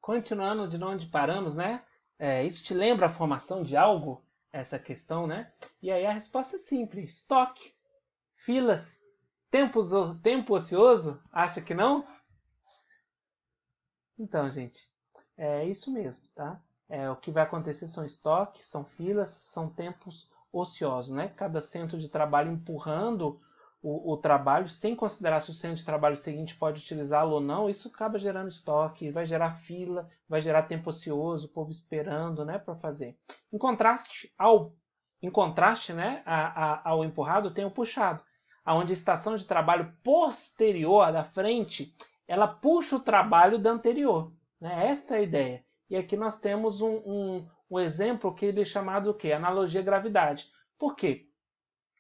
Continuando de onde paramos, né? Isso te lembra a formação de algo? Essa questão, né? E aí a resposta é simples. Estoque, filas, tempo ocioso? Acha que não? Então, gente, é isso mesmo, tá? O que vai acontecer são estoques, são filas, são tempos ociosos, né? Cada centro de trabalho empurrando o trabalho, sem considerar se o centro de trabalho seguinte pode utilizá-lo ou não, isso acaba gerando estoque, vai gerar fila, vai gerar tempo ocioso, o povo esperando, né, para fazer. Em contraste, né, ao empurrado, tem o puxado, onde a estação de trabalho posterior, da frente, ela puxa o trabalho da anterior. Né? Essa é a ideia. E aqui nós temos um exemplo que ele é chamado o quê? Analogia gravidade. Por quê?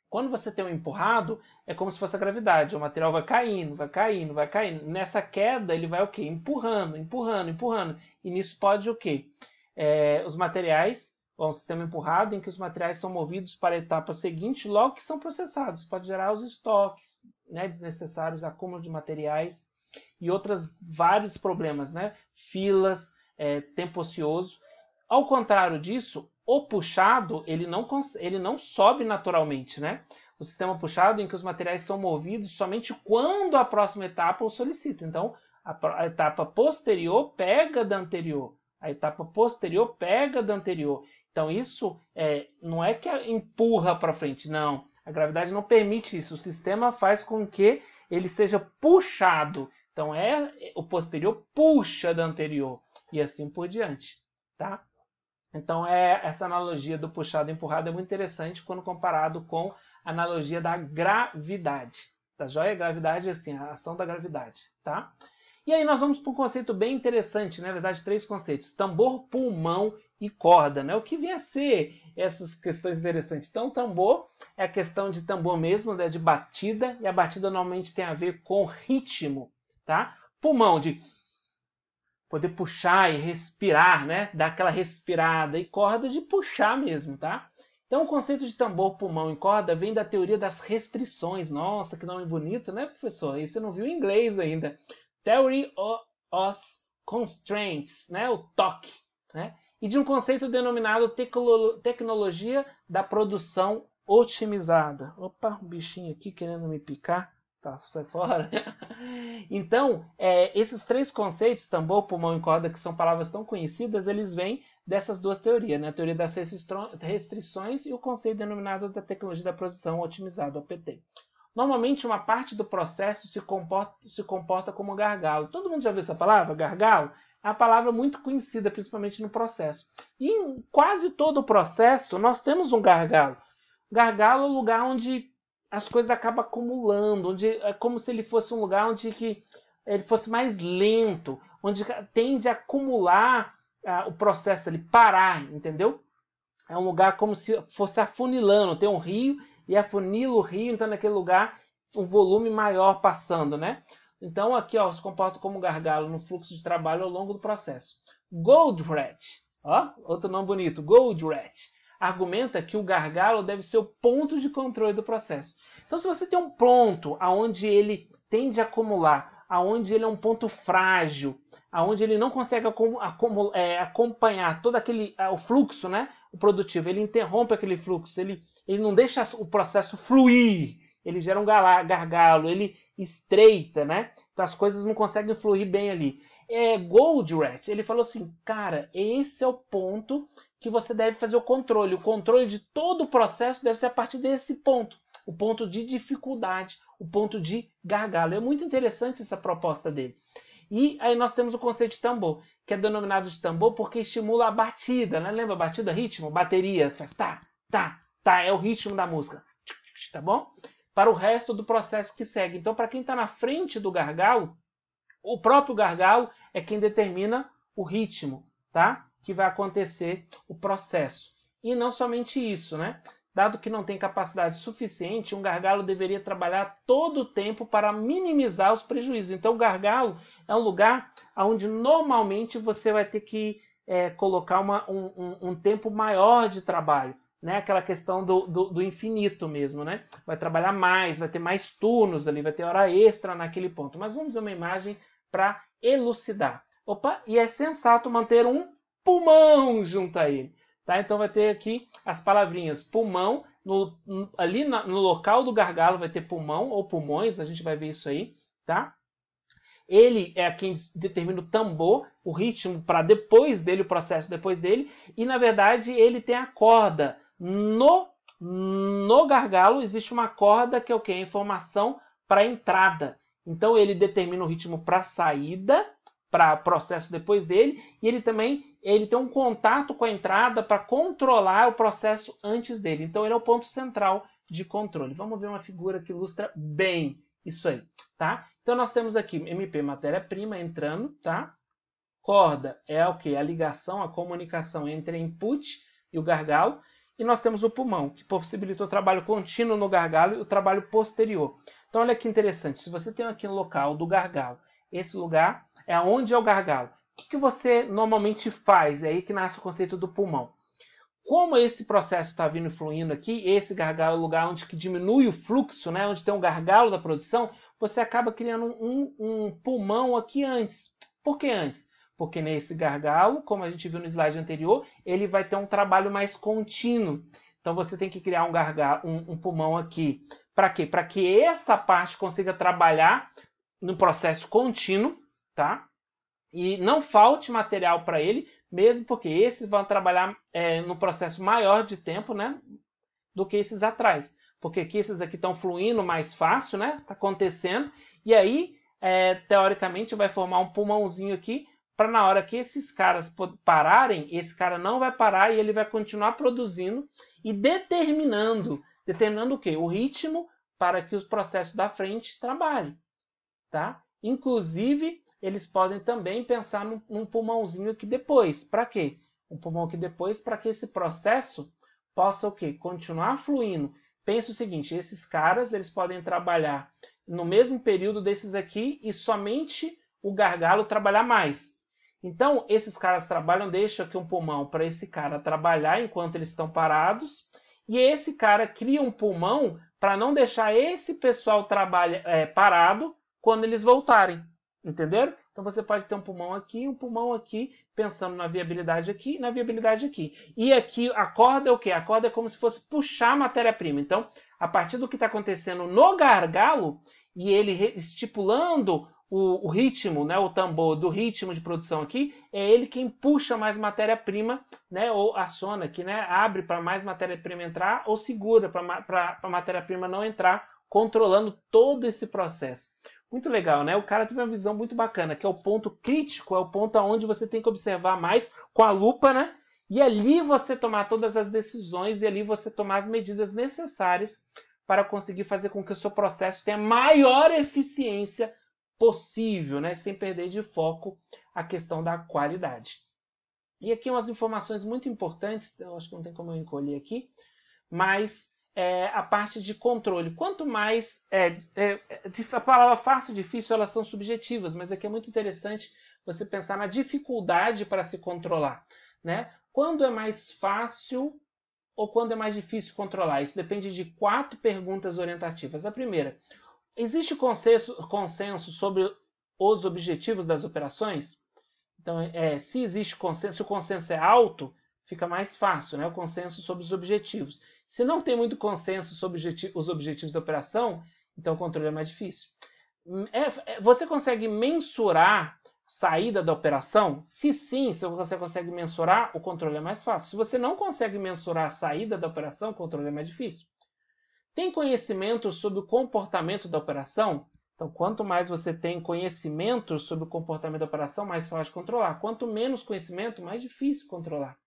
Quando você tem um empurrado, é como se fosse a gravidade. O material vai caindo, vai caindo, vai caindo. Nessa queda, ele vai o quê? Empurrando, empurrando, empurrando. E nisso pode o quê? Os materiais, um sistema empurrado em que os materiais são movidos para a etapa seguinte logo que são processados. Pode gerar os estoques, né, desnecessários, acúmulo de materiais e outros vários problemas, né? Filas, tempo ocioso. Ao contrário disso, o puxado ele não sobe naturalmente, né? O sistema puxado em que os materiais são movidos somente quando a próxima etapa o solicita. Então, a etapa posterior pega da anterior. A etapa posterior pega da anterior. Então, isso não é que empurra para frente, não. A gravidade não permite isso. O sistema faz com que ele seja puxado. Então, o posterior puxa da anterior. E assim por diante, tá? Então, essa analogia do puxado e empurrado é muito interessante quando comparado com a analogia da gravidade. Tá joia? Gravidade é assim, a ação da gravidade, tá? E aí nós vamos para um conceito bem interessante, né? Na verdade, 3 conceitos. Tambor, pulmão e corda, né? O que vem a ser essas questões interessantes? Então, tambor é a questão de tambor mesmo, né? De batida, e a batida normalmente tem a ver com ritmo, tá? Pulmão, de poder puxar e respirar, né? Dar aquela respirada. E corda de puxar mesmo, tá? Então, o conceito de tambor, pulmão e corda vem da teoria das restrições. Nossa, que nome bonito, né, professor? E você não viu em inglês ainda. Theory of Constraints, né? O TOC, né? E de um conceito denominado tecnologia da produção otimizada. Opa, um bichinho aqui querendo me picar. Tá, sai fora. Então, esses 3 conceitos, tambor, pulmão e corda, que são palavras tão conhecidas, eles vêm dessas 2 teorias, né? A teoria das restrições e o conceito denominado da tecnologia da produção otimizada, OPT. Normalmente, uma parte do processo se comporta como gargalo. Todo mundo já viu essa palavra, gargalo? É uma palavra muito conhecida, principalmente no processo. E em quase todo o processo, nós temos um gargalo. Gargalo é o lugar onde as coisas acabam acumulando, onde é como se ele fosse um lugar onde ele fosse mais lento, onde tende a acumular o processo ali, parar, entendeu? É um lugar como se fosse afunilando, tem um rio e afunila o rio, então naquele lugar um volume maior passando, né? Então aqui ó, se comporta como gargalo no fluxo de trabalho ao longo do processo. Goldratt, ó, outro nome bonito, Goldratt, argumenta que o gargalo deve ser o ponto de controle do processo. Então, se você tem um ponto onde ele tende a acumular, onde ele é um ponto frágil, onde ele não consegue acompanhar todo o fluxo, né, o produtivo, ele interrompe aquele fluxo, ele não deixa o processo fluir, ele gera um gargalo, ele estreita, né? Então as coisas não conseguem fluir bem ali. Goldratt, ele falou assim, cara, esse é o ponto que você deve fazer o controle de todo o processo deve ser a partir desse ponto, o ponto de dificuldade, o ponto de gargalo. É muito interessante essa proposta dele. E aí nós temos o conceito de tambor, que é denominado de tambor porque estimula a batida, né? Lembra batida, ritmo, bateria, faz tá, tá, tá, é o ritmo da música, tá bom? Para o resto do processo que segue. Então, para quem está na frente do gargalo, o próprio gargalo é quem determina o ritmo, tá? Que vai acontecer o processo. E não somente isso, né? Dado que não tem capacidade suficiente, um gargalo deveria trabalhar todo o tempo para minimizar os prejuízos. Então, o gargalo é um lugar onde normalmente você vai ter que colocar um tempo maior de trabalho. Né? Aquela questão do infinito mesmo. Né? Vai trabalhar mais, vai ter mais turnos ali, vai ter hora extra naquele ponto. Mas vamos ver uma imagem para elucidar. Opa, e é sensato manter um pulmão junto a ele. Tá? Então vai ter aqui as palavrinhas pulmão, ali no local do gargalo vai ter pulmão ou pulmões, a gente vai ver isso aí. Tá? Ele é quem determina o tambor, o ritmo para depois dele, o processo depois dele, e na verdade ele tem a corda. No gargalo existe uma corda que é o que? A informação para entrada. Então ele determina o ritmo para saída, para processo depois dele, e ele também tem um contato com a entrada para controlar o processo antes dele. Então ele é o ponto central de controle. Vamos ver uma figura que ilustra bem isso aí, tá? Então nós temos aqui MP, matéria-prima, entrando, tá? Corda é o que? A ligação, a comunicação entre input e o gargalo. E nós temos o pulmão, que possibilita o trabalho contínuo no gargalo e o trabalho posterior. Então olha que interessante, se você tem aqui no local do gargalo, esse lugar é onde é o gargalo. O que você normalmente faz? É aí que nasce o conceito do pulmão. Como esse processo está vindo e fluindo aqui, esse gargalo é o lugar onde que diminui o fluxo, né, onde tem um gargalo da produção, você acaba criando um pulmão aqui antes. Por que antes? Porque nesse gargalo, como a gente viu no slide anterior, ele vai ter um trabalho mais contínuo. Então você tem que criar um gargalo, um pulmão aqui. Para quê? Para que essa parte consiga trabalhar no processo contínuo, tá? E não falte material para ele, mesmo porque esses vão trabalhar no processo maior de tempo, né, do que esses atrás. Porque aqui esses aqui estão fluindo mais fácil, né? Está acontecendo. E aí, teoricamente, vai formar um pulmãozinho aqui, para na hora que esses caras pararem, esse cara não vai parar e ele vai continuar produzindo e determinando o quê? O ritmo para que os processos da frente trabalhem, tá? Inclusive, eles podem também pensar num pulmãozinho aqui depois. Para quê? Um pulmão aqui depois para que esse processo possa o quê? Continuar fluindo. Pensa o seguinte, esses caras eles podem trabalhar no mesmo período desses aqui e somente o gargalo trabalhar mais. Então, esses caras trabalham, deixa aqui um pulmão para esse cara trabalhar enquanto eles estão parados, e esse cara cria um pulmão para não deixar esse pessoal parado quando eles voltarem. Entenderam? Então você pode ter um pulmão aqui, pensando na viabilidade aqui e na viabilidade aqui. E aqui a corda é o quê? A corda é como se fosse puxar a matéria-prima. Então, a partir do que está acontecendo no gargalo, e ele estipulando o ritmo, né, o tambor do ritmo de produção aqui, é ele quem puxa mais matéria-prima, né, ou aciona aqui, né, abre para mais matéria-prima entrar ou segura para a matéria-prima não entrar, controlando todo esse processo. Muito legal, né? O cara teve uma visão muito bacana, que é o ponto crítico, é o ponto onde você tem que observar mais com a lupa, né? E ali você tomar todas as decisões e ali você tomar as medidas necessárias para conseguir fazer com que o seu processo tenha a maior eficiência possível, né? Sem perder de foco a questão da qualidade. E aqui umas informações muito importantes, eu acho que não tem como eu encolher aqui, mas a parte de controle. Quanto mais... a palavra fácil e difícil, elas são subjetivas, mas aqui é muito interessante você pensar na dificuldade para se controlar, né? Quando é mais fácil ou quando é mais difícil controlar? Isso depende de 4 perguntas orientativas. A primeira, existe consenso sobre os objetivos das operações? Então, se existe consenso, se o consenso é alto, fica mais fácil, né? O consenso sobre os objetivos. Se não tem muito consenso sobre os objetivos da operação, então o controle é mais difícil. Você consegue mensurar a saída da operação? Se sim, se você consegue mensurar, o controle é mais fácil. Se você não consegue mensurar a saída da operação, o controle é mais difícil. Tem conhecimento sobre o comportamento da operação? Então, quanto mais você tem conhecimento sobre o comportamento da operação, mais fácil de controlar. Quanto menos conhecimento, mais difícil controlar.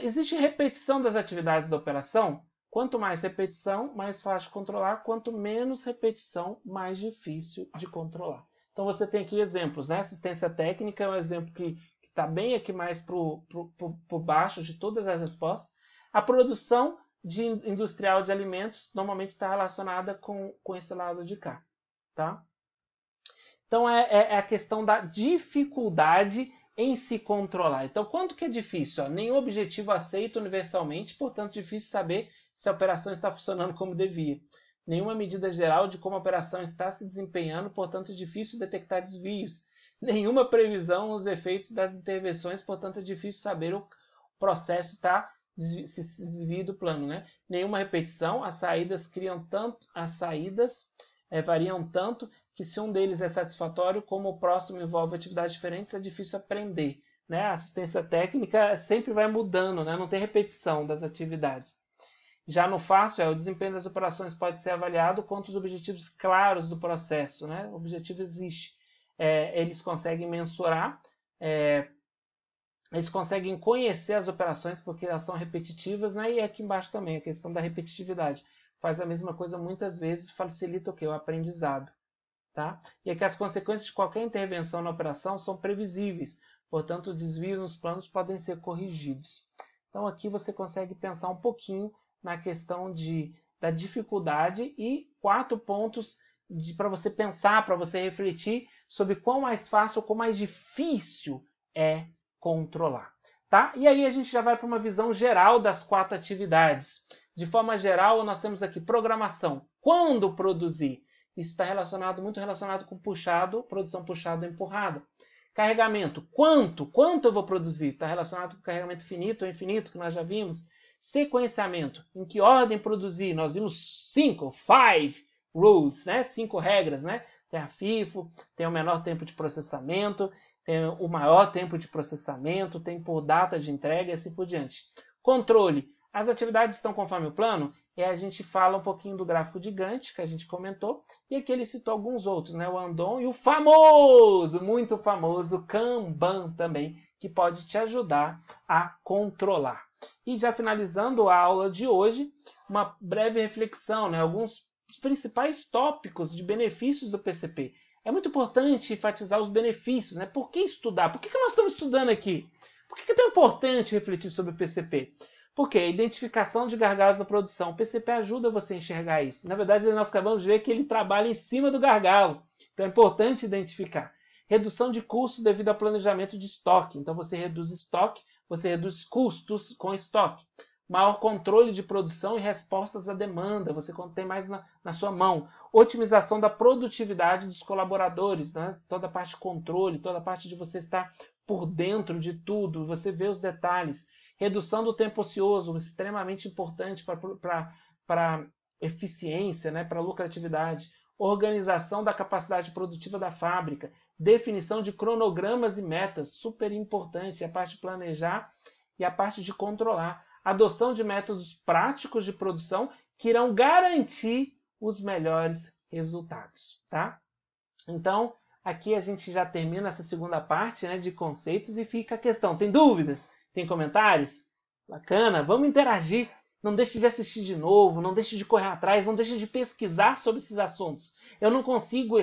Existe repetição das atividades da operação? Quanto mais repetição, mais fácil de controlar. Quanto menos repetição, mais difícil de controlar. Então você tem aqui exemplos, né? Assistência técnica é um exemplo que está bem aqui mais por baixo de todas as respostas. A produção industrial de alimentos normalmente está relacionada com esse lado de cá. Tá? Então é a questão da dificuldade em se controlar. Então, quanto que é difícil? Nenhum objetivo aceito universalmente, portanto, difícil saber se a operação está funcionando como devia. Nenhuma medida geral de como a operação está se desempenhando, portanto, difícil detectar desvios. nenhuma previsão nos efeitos das intervenções, portanto é difícil saber o processo está se desvia do plano, né? Nenhuma repetição, as saídas variam tanto que se um deles é satisfatório, como o próximo envolve atividades diferentes, é difícil aprender, né? A assistência técnica sempre vai mudando, né? Não tem repetição das atividades. Já no fácil, o desempenho das operações pode ser avaliado quanto os objetivos claros do processo, né? O objetivo existe. Eles conseguem mensurar, eles conseguem conhecer as operações porque elas são repetitivas, né? E aqui embaixo também a questão da repetitividade. Faz a mesma coisa muitas vezes, facilita o quê? O aprendizado. Tá? E aqui as consequências de qualquer intervenção na operação são previsíveis, portanto, desvios nos planos podem ser corrigidos. Então aqui você consegue pensar um pouquinho na questão da dificuldade e 4 pontos para você pensar, para você refletir sobre quão mais fácil ou quão mais difícil é controlar. Tá? E aí a gente já vai para uma visão geral das 4 atividades. De forma geral, nós temos aqui programação. Quando produzir? Isso está muito relacionado com produção puxada ou empurrada. Carregamento. Quanto eu vou produzir? Está relacionado com carregamento finito ou infinito, que nós já vimos. Sequenciamento. Em que ordem produzir? Nós vimos 5 rules, né? 5 regras, né? Tem a FIFO, tem o menor tempo de processamento, tem o maior tempo de processamento, tem por data de entrega e assim por diante. Controle. As atividades estão conforme o plano? E a gente fala um pouquinho do gráfico de Gantt, que a gente comentou, e aqui ele citou alguns outros, né? O Andon e o muito famoso Kanban também, que pode te ajudar a controlar. E já finalizando a aula de hoje, uma breve reflexão, né? Alguns principais tópicos de benefícios do PCP. É muito importante enfatizar os benefícios, né? Por que estudar? Por que nós estamos estudando aqui? Por que é tão importante refletir sobre o PCP? Porque a identificação de gargalos na produção. O PCP ajuda você a enxergar isso. Na verdade, nós acabamos de ver que ele trabalha em cima do gargalo. Então é importante identificar. Redução de custos devido ao planejamento de estoque. Então você reduz estoque, você reduz custos com estoque. Maior controle de produção e respostas à demanda. Você tem mais na sua mão. Otimização da produtividade dos colaboradores. Né? Toda a parte de controle, toda a parte de você estar por dentro de tudo. Você vê os detalhes. Redução do tempo ocioso, extremamente importante para eficiência, né, para lucratividade. Organização da capacidade produtiva da fábrica. Definição de cronogramas e metas, super importante. A parte de planejar e a parte de controlar. Adoção de métodos práticos de produção que irão garantir os melhores resultados. Tá? Então, aqui a gente já termina essa segunda parte, né, de conceitos e fica a questão. Tem dúvidas? Tem comentários? Bacana, vamos interagir. Não deixe de assistir de novo, não deixe de correr atrás, não deixe de pesquisar sobre esses assuntos. Eu não consigo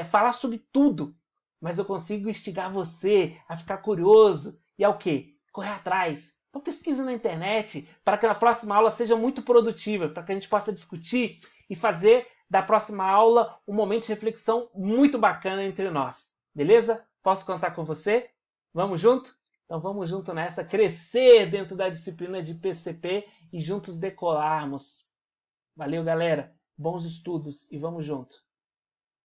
falar sobre tudo, mas eu consigo instigar você a ficar curioso e ao quê? Correr atrás. Então pesquise na internet para que a próxima aula seja muito produtiva, para que a gente possa discutir e fazer da próxima aula um momento de reflexão muito bacana entre nós. Beleza? Posso contar com você? Vamos junto? Então vamos junto nessa, crescer dentro da disciplina de PCP e juntos decolarmos. Valeu, galera. Bons estudos e vamos junto.